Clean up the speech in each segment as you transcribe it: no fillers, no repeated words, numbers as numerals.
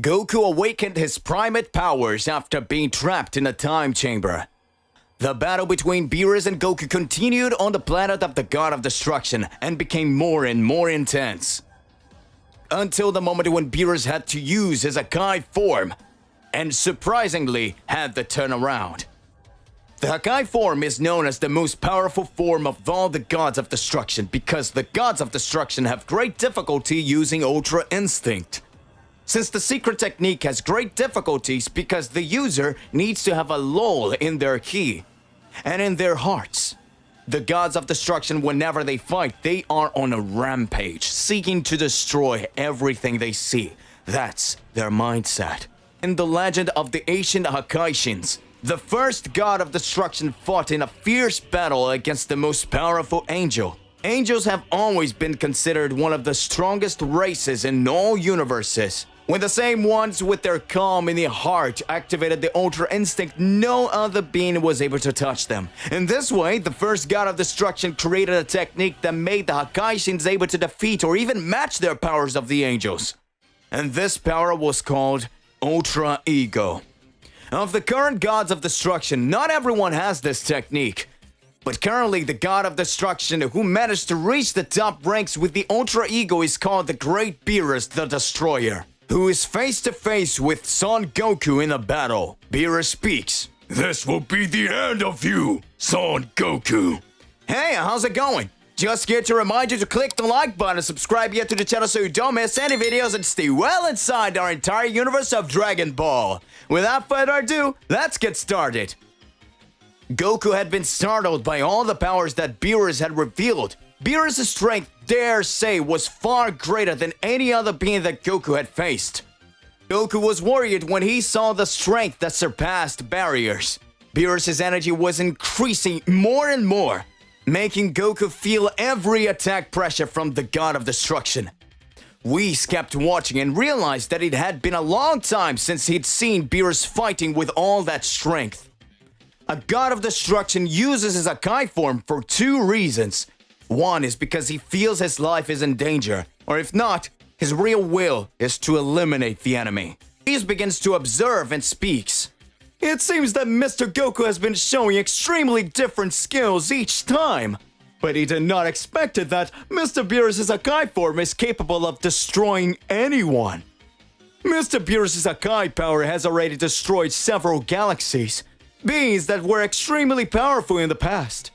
Goku awakened his primate powers after being trapped in a time chamber. The battle between Beerus and Goku continued on the planet of the God of Destruction and became more and more intense. Until the moment when Beerus had to use his Hakai form, and surprisingly had the turnaround. The Hakai form is known as the most powerful form of all the Gods of Destruction because the Gods of Destruction have great difficulty using Ultra Instinct. Since the secret technique has great difficulties because the user needs to have a lull in their ki and in their hearts. The Gods of Destruction, whenever they fight, they are on a rampage, seeking to destroy everything they see. That's their mindset. In the legend of the ancient Hakaishins, the first God of Destruction fought in a fierce battle against the most powerful angel. Angels have always been considered one of the strongest races in all universes. When the same ones with their calm in the heart activated the Ultra Instinct, no other being was able to touch them. In this way, the first God of Destruction created a technique that made the Hakaishins able to defeat or even match their powers of the angels. And this power was called Ultra Ego. Of the current Gods of Destruction, not everyone has this technique. But currently, the God of Destruction who managed to reach the top ranks with the Ultra Ego is called the Great Beerus the Destroyer, who is face to face with Son Goku in a battle. Beerus speaks. This will be the end of you, Son Goku. Hey, how's it going? Just here to remind you to click the like button and subscribe yet to the channel so you don't miss any videos and stay well inside our entire universe of Dragon Ball. Without further ado, let's get started. Goku had been startled by all the powers that Beerus had revealed. Beerus' strength, dare say, was far greater than any other being that Goku had faced. Goku was worried when he saw the strength that surpassed barriers. Beerus' energy was increasing more and more, making Goku feel every attack pressure from the God of Destruction. Whis kept watching and realized that it had been a long time since he'd seen Beerus fighting with all that strength. A God of Destruction uses his Hakai form for two reasons. One is because he feels his life is in danger, or if not, his real will is to eliminate the enemy. Whis begins to observe and speaks. It seems that Mr. Goku has been showing extremely different skills each time. But he did not expect it that Mr. Beerus' Hakai form is capable of destroying anyone. Mr. Beerus' Hakai power has already destroyed several galaxies, beings that were extremely powerful in the past.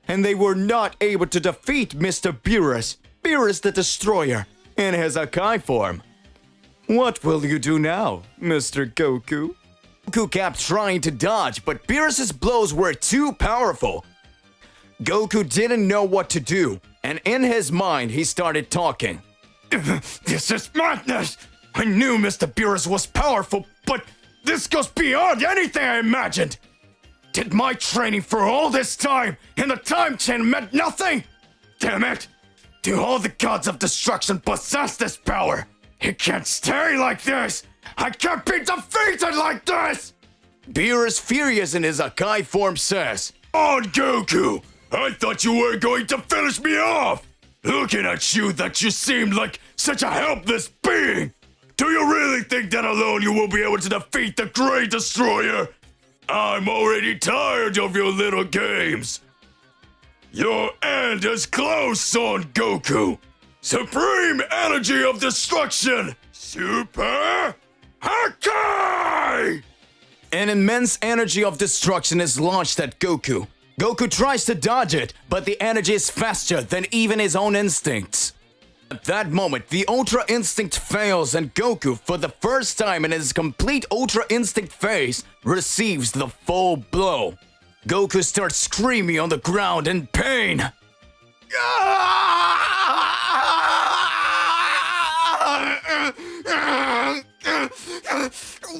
And they were not able to defeat Mr. Beerus, Beerus the Destroyer, in his Hakai form. What will you do now, Mr. Goku? Goku kept trying to dodge, but Beerus' blows were too powerful. Goku didn't know what to do, and in his mind he started talking. This is madness! I knew Mr. Beerus was powerful, but this goes beyond anything I imagined! Did my training for all this time in the time chain meant nothing? Damn it! Do all the Gods of Destruction possess this power? It can't stay like this! I can't be defeated like this! Beerus, furious in his Hakai form, says, On Goku! I thought you were going to finish me off! Looking at you that you seemed like such a helpless being! Do you really think that alone you will be able to defeat the Great Destroyer? I'm already tired of your little games! Your end is close, Son Goku! Supreme Energy of Destruction! Super Hakai! An immense energy of destruction is launched at Goku. Goku tries to dodge it, but the energy is faster than even his own instincts. At that moment, the Ultra Instinct fails and Goku, for the first time in his complete Ultra Instinct phase, receives the full blow. Goku starts screaming on the ground in pain.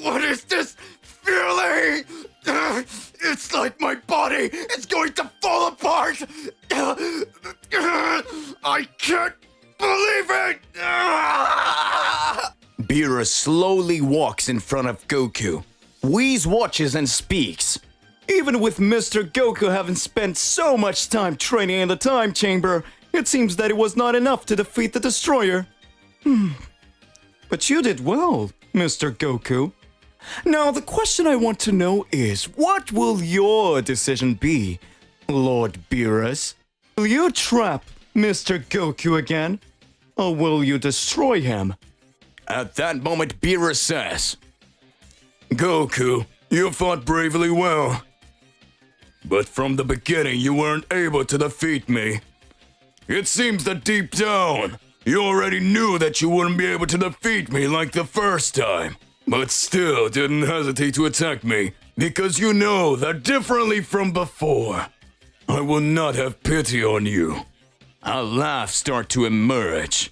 What is this feeling? It's like my body is going to fall apart. I can't believe it. Beerus slowly walks in front of Goku. Whis watches and speaks. Even with Mr. Goku having spent so much time training in the time chamber, it seems that it was not enough to defeat the Destroyer. But you did well, Mr. Goku. Now, the question I want to know is, what will your decision be, Lord Beerus? Will you trap Mr. Goku again, or will you destroy him? At that moment, Beerus says, Goku, you fought bravely well. But from the beginning, you weren't able to defeat me. It seems that deep down, you already knew that you wouldn't be able to defeat me like the first time. But still didn't hesitate to attack me, because you know that differently from before, I will not have pity on you. A laugh start to emerge.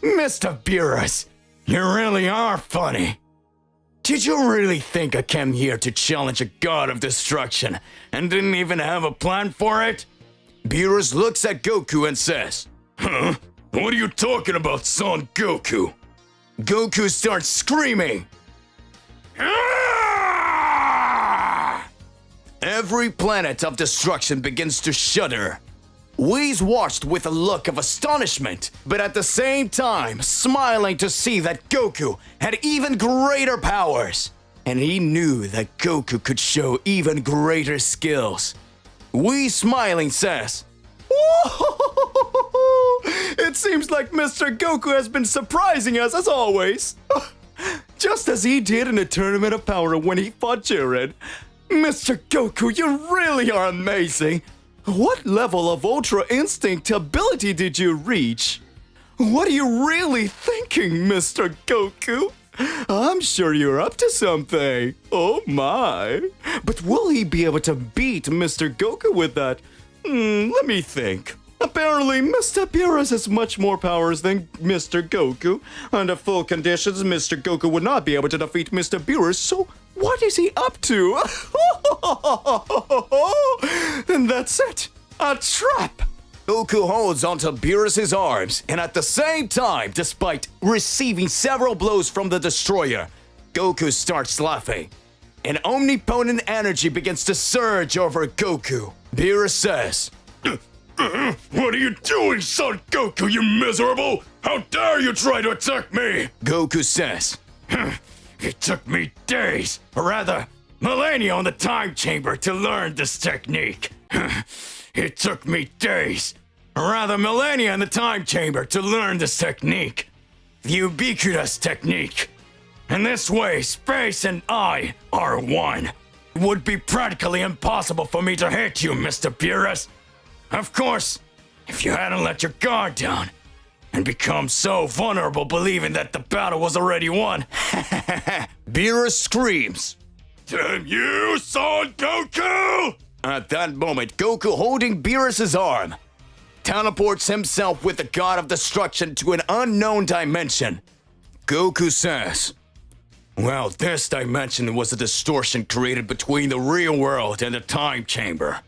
Mr. Beerus, you really are funny. Did you really think I came here to challenge a god of destruction and didn't even have a plan for it? Beerus looks at Goku and says, Huh? What are you talking about, son Goku? Goku starts screaming. Every planet of destruction begins to shudder. Whis watched with a look of astonishment, but at the same time smiling to see that Goku had even greater powers. And he knew that Goku could show even greater skills. Whis smiling says, It seems like Mr. Goku has been surprising us as always. Just as he did in a tournament of power when he fought Jiren. Mr. Goku, you really are amazing. What level of Ultra Instinct ability did you reach? What are you really thinking, Mr. Goku? I'm sure you're up to something. Oh my. But will he be able to beat Mr. Goku with that? Let me think. Apparently, Mr. Beerus has much more powers than Mr. Goku. Under full conditions, Mr. Goku would not be able to defeat Mr. Beerus, so what is he up to? Then that's it. A trap. Goku holds onto Beerus' arms, and at the same time, despite receiving several blows from the destroyer, Goku starts laughing. An omnipotent energy begins to surge over Goku. Beerus says, What are you doing, son Goku, you miserable? How dare you try to attack me? Goku says, It took me days, or rather, millennia on the time chamber to learn this technique. It took me days, or rather millennia in the time chamber to learn this technique. The ubiquitous technique. In this way, space and I are one. It would be practically impossible for me to hit you, Mr. Beerus. Of course, if you hadn't let your guard down and become so vulnerable believing that the battle was already won. Beerus screams, Damn you, son Goku! At that moment, Goku, holding Beerus' arm, teleports himself with the God of Destruction to an unknown dimension. Goku says, Well, this dimension was a distortion created between the real world and the time chamber.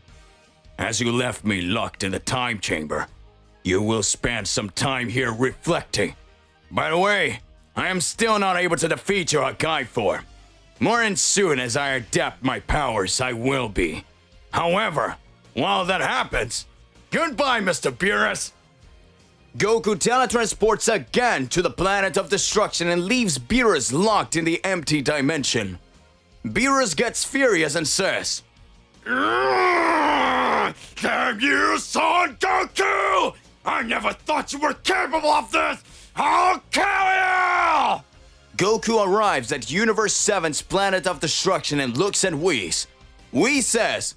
As you left me locked in the time chamber, you will spend some time here reflecting. By the way, I am still not able to defeat your Hakai form. More and soon as I adapt my powers, I will be. However, while that happens, goodbye, Mr. Beerus. Goku teletransports again to the planet of destruction and leaves Beerus locked in the empty dimension. Beerus gets furious and says, Damn you, son Goku! I never thought you were capable of this! I'll kill you! Goku arrives at Universe 7's planet of destruction and looks at Whis. Whis says,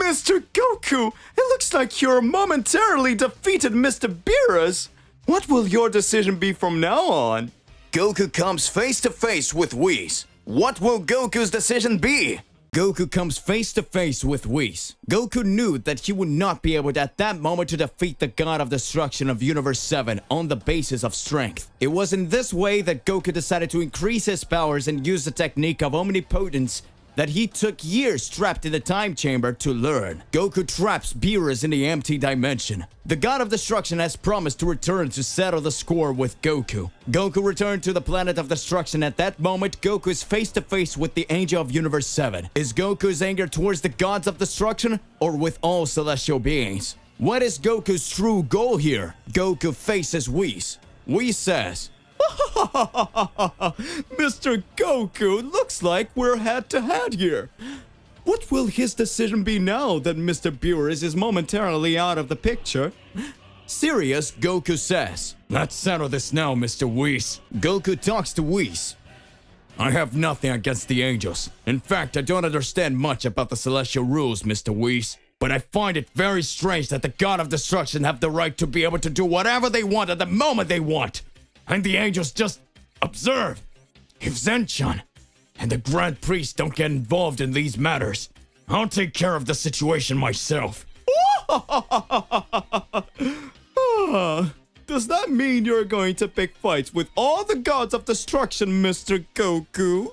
Mr. Goku, it looks like you're momentarily defeated Mr. Beerus. What will your decision be from now on? Goku comes face to face with Whis. What will Goku's decision be? Goku comes face to face with Whis. Goku knew that he would not be able at that moment to defeat the God of Destruction of Universe 7 on the basis of strength. It was in this way that Goku decided to increase his powers and use the technique of omnipotence that he took years trapped in the time chamber to learn. Goku traps Beerus in the empty dimension. The god of destruction has promised to return to settle the score with Goku. Goku returned to the planet of destruction. At that moment, Goku is face to face with the Angel of Universe 7. Is Goku's anger towards the gods of destruction or with all celestial beings? What is Goku's true goal here? Goku faces Whis. Whis says, Mr. Goku, looks like we're head-to-head here. What will his decision be now that Mr. Beerus is momentarily out of the picture? Serious, Goku says, let's settle this now, Mr. Whis. Goku talks to Whis. I have nothing against the angels. In fact, I don't understand much about the celestial rules, Mr. Whis. But I find it very strange that the god of destruction have the right to be able to do whatever they want at the moment they want. And the angels just observe. If Zenchan and the Grand Priest don't get involved in these matters, I'll take care of the situation myself. Does that mean you're going to pick fights with all the gods of destruction, Mr. Goku?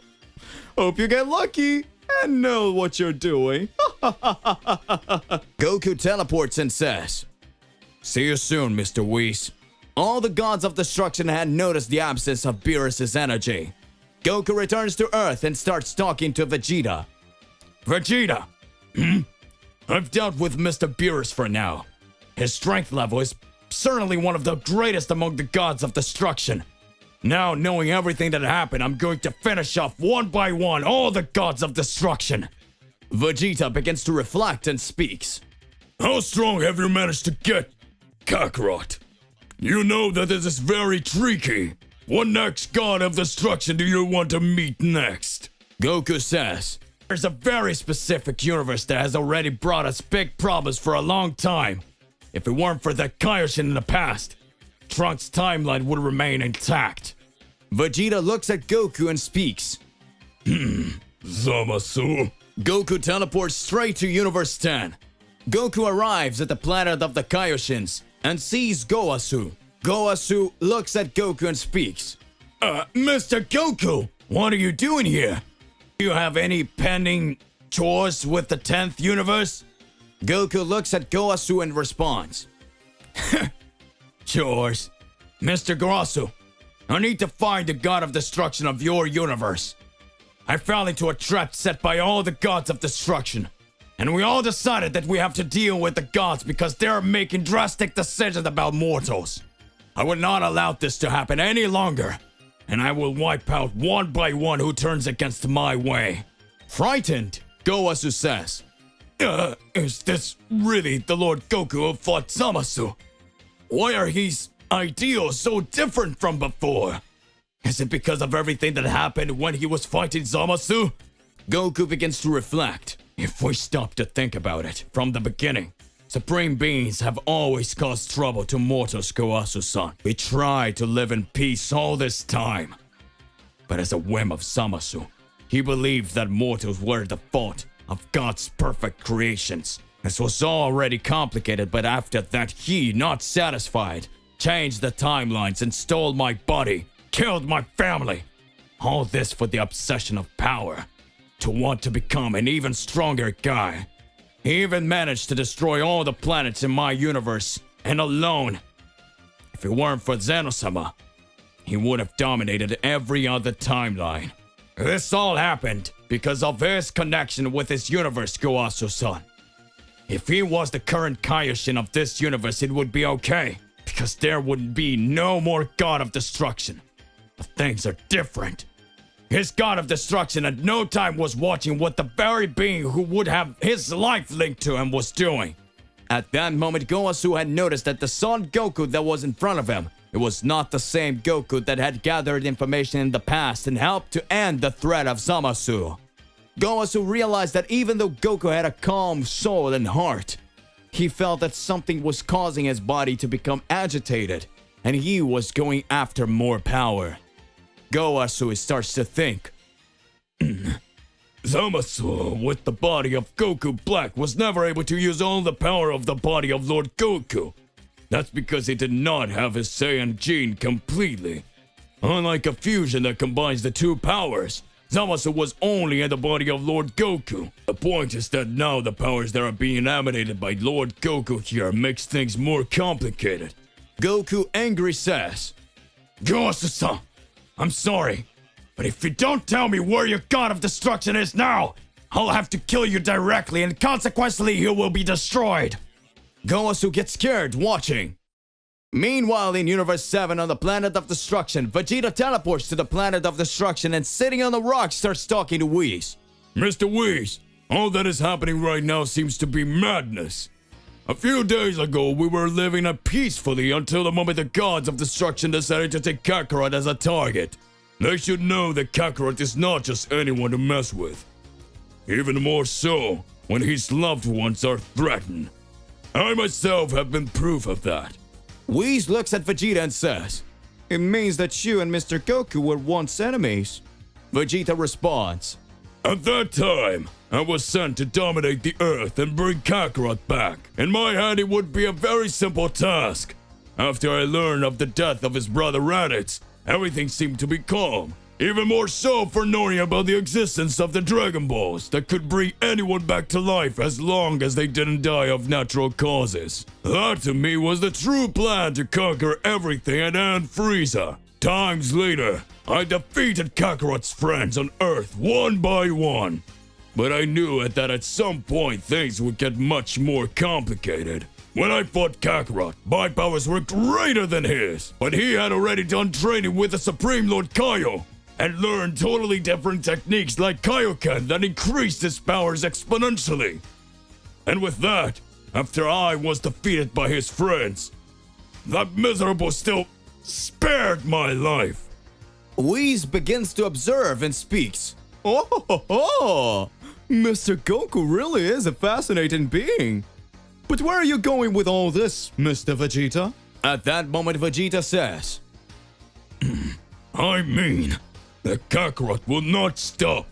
Hope you get lucky and know what you're doing. Goku teleports and says, see you soon, Mr. Whis. All the gods of destruction had noticed the absence of Beerus' energy. Goku returns to Earth and starts talking to Vegeta. Vegeta, I've dealt with Mr. Beerus for now. His strength level is certainly one of the greatest among the gods of destruction. Now, knowing everything that happened, I'm going to finish off one by one all the gods of destruction. Vegeta begins to reflect and speaks. How strong have you managed to get, Kakarot? You know that this is very tricky. What next god of destruction do you want to meet next? Goku says, there's a very specific universe that has already brought us big problems for a long time. If it weren't for the Kaioshin in the past, Trunks' timeline would remain intact. Vegeta looks at Goku and speaks. Zamasu. Goku teleports straight to Universe 10. Goku arrives at the planet of the Kaioshins and sees Goasu. Goasu looks at Goku and speaks. Mr. Goku, what are you doing here? Do you have any pending chores with the 10th universe? Goku looks at Goasu and responds. Chores? Mr. Goasu, I need to find the god of destruction of your universe. I fell into a trap set by all the gods of destruction. And we all decided that we have to deal with the gods because they're making drastic decisions about mortals. I will not allow this to happen any longer. And I will wipe out one by one who turns against my way. Frightened, Goasu says. Is this really the Lord Goku who fought Zamasu? Why are his ideals so different from before? Is it because of everything that happened when he was fighting Zamasu? Goku begins to reflect. If we stop to think about it, from the beginning, supreme beings have always caused trouble to mortals, Goasu-san. We tried to live in peace all this time. But as a whim of Zamasu, he believed that mortals were the fault of God's perfect creations. This was already complicated, but after that he, not satisfied, changed the timelines and stole my body, killed my family. All this for the obsession of power, to want to become an even stronger guy. He even managed to destroy all the planets in my universe, and alone. If it weren't for Zeno-sama, he would have dominated every other timeline. This all happened because of his connection with his universe, Goasu-san. If he was the current Kaioshin of this universe, it would be okay, because there would be no more God of Destruction. But things are different. His God of Destruction at no time was watching what the very being who would have his life linked to him was doing. At that moment, Goasu had noticed that the Son Goku that was in front of him, it was not the same Goku that had gathered information in the past and helped to end the threat of Zamasu. Goasu realized that even though Goku had a calm soul and heart, he felt that something was causing his body to become agitated, and he was going after more power. Goasu starts to think. Zamasu, with the body of Goku Black, was never able to use all the power of the body of Lord Goku. That's because he did not have his Saiyan gene completely. Unlike a fusion that combines the two powers, Zamasu was only in the body of Lord Goku. The point is that now the powers that are being emanated by Lord Goku here makes things more complicated. Goku angry says, Gosu-san, I'm sorry, but if you don't tell me where your god of destruction is now, I'll have to kill you directly and consequently you will be destroyed. Goku gets scared watching. Meanwhile, in Universe 7 on the planet of destruction, Vegeta teleports to the planet of destruction and sitting on the rock starts talking to Whis. Mr. Whis, all that is happening right now seems to be madness. A few days ago, we were living peacefully until the moment the gods of destruction decided to take Kakarot as a target. They should know that Kakarot is not just anyone to mess with. Even more so when his loved ones are threatened. I myself have been proof of that. Whis looks at Vegeta and says, "It means that you and Mr. Goku were once enemies." Vegeta responds, At that time, I was sent to dominate the Earth and bring Kakarot back. In my hand, it would be a very simple task. After I learned of the death of his brother Raditz, everything seemed to be calm. Even more so for knowing about the existence of the Dragon Balls that could bring anyone back to life as long as they didn't die of natural causes. That to me was the true plan to conquer everything and end Frieza. Times later, I defeated Kakarot's friends on Earth one by one. But I knew that at some point things would get much more complicated. When I fought Kakarot, my powers were greater than his, but he had already done training with the Supreme Lord Kaio and learned totally different techniques like Kaioken that increased his powers exponentially. And with that, after I was defeated by his friends, that miserable still spared my life. Whis begins to observe and speaks. Oh, Mr. Goku really is a fascinating being. But where are you going with all this, Mr. Vegeta? At that moment, Vegeta says, I mean that Kakarot will not stop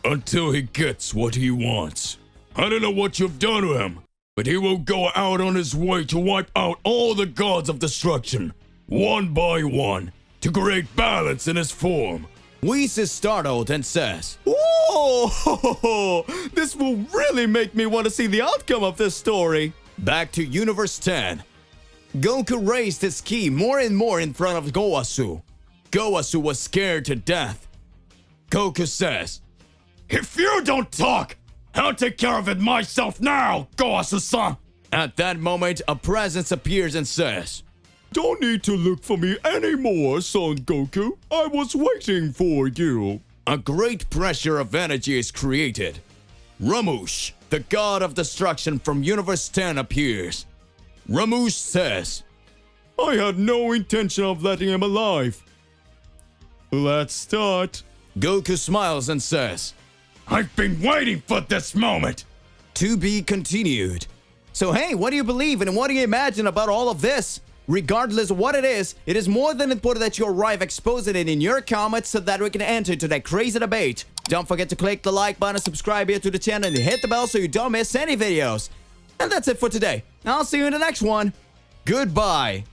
until he gets what he wants. I don't know what you've done to him, but he will go out on his way to wipe out all the gods of destruction, one by one, to create balance in his form. Whis is startled and says, "Oh, this will really make me want to see the outcome of this story." Back to Universe 10. Goku raised his ki more and more in front of Gowasu. Gowasu was scared to death. Goku says, If you don't talk, I'll take care of it myself now, Gowasu-san. At that moment, a presence appears and says, "Don't need to look for me anymore, Son Goku. I was waiting for you." A great pressure of energy is created. Ramush, the god of destruction from Universe 10, appears. Ramush says, "I had no intention of letting him alive. Let's start." Goku smiles and says, I've been waiting for this moment. "To be continued." So hey, what do you believe and what do you imagine about all of this? Regardless of what it is more than important that you arrive exposing it in your comments so that we can enter into that crazy debate. Don't forget to click the like button, subscribe here to the channel, and hit the bell so you don't miss any videos. And that's it for today. I'll see you in the next one. Goodbye.